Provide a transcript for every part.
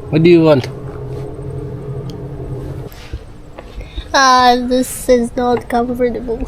What do you want? This is not comfortable.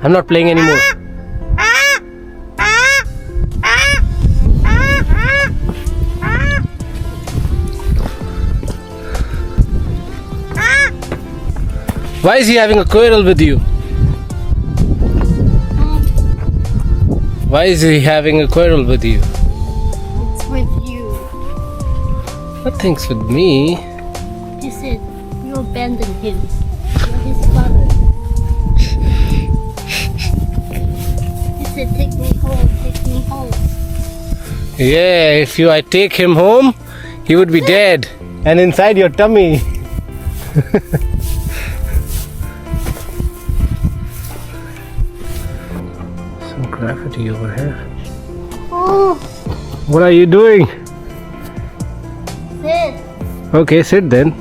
I'm not playing anymore. Why is he having a quarrel with you? Why is he having a quarrel with you? It's with you. Nothing's with me. He said you abandoned him. You're his father. He said, take me home, take me home. Yeah, if I take him home, he would be dead and inside your tummy. Some graffiti over here. Oh, What are you doing? sit. Okay, sit then.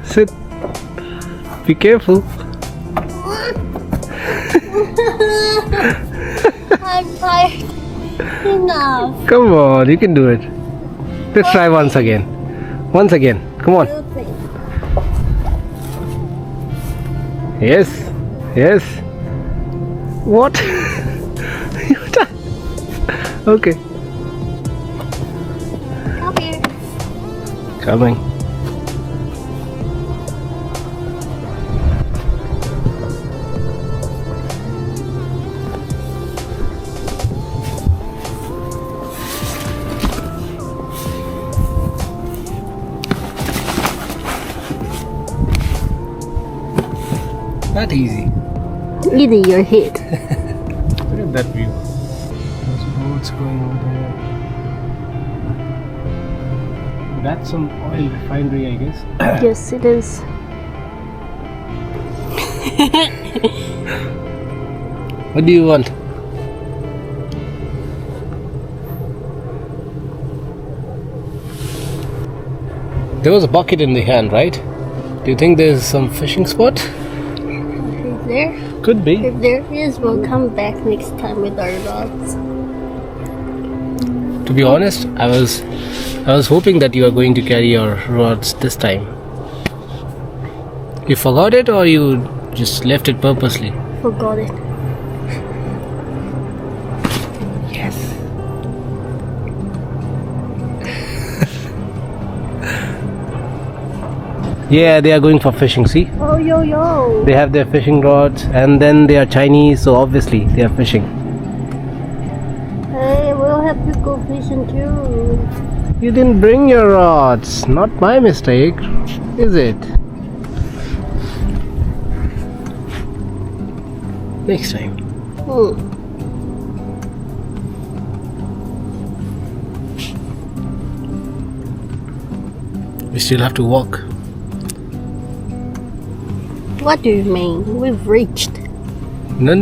Sit. Be careful. I'm tired. Enough. Come on, you can do it. Let's try once again. Once again. Come on. Yes. Yes. What? Okay. Come here. Coming. Not easy. Either your head. Look at that view. There's boats going over there. That's some oil refinery, I guess. Yes, it is. What do you want? There was a bucket in the hand, right? Do you think there's some fishing spot? Is there? Could be. If there is, we'll come back next time with our rods. To be honest, I was hoping that you are going to carry your rods this time. You forgot it or you just left it purposely? Forgot it. Yes. Yeah, they are going for fishing, see? Oh, yo, yo. They have their fishing rods and then they are Chinese, so obviously they are fishing. Hey, we'll have to go fishing too. You didn't bring your rods. Not my mistake, is it? Next time. We still have to walk. What do you mean? We've reached. No.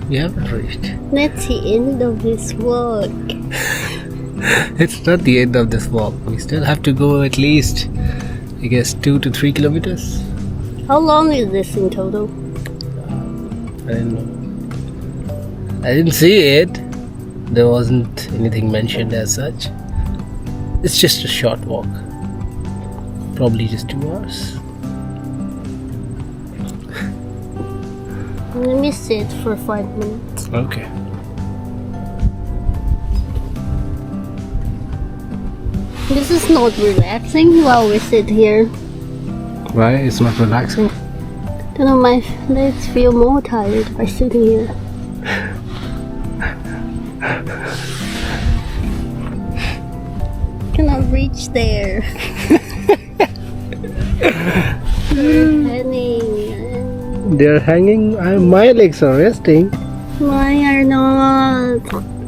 We haven't reached. That's the end of this walk. It's not the end of this walk. We still have to go at least, I guess, 2 to 3 kilometers. How long is this in total? I don't know. I didn't see it. There wasn't anything mentioned as such. It's just a short walk. Probably just 2 hours. Let me sit for 5 minutes. Okay. This is not relaxing while we sit here. Why? It's not relaxing? You know, my legs feel more tired by sitting here. Cannot reach there. Hanging. They're hanging. My legs are resting. Why are not?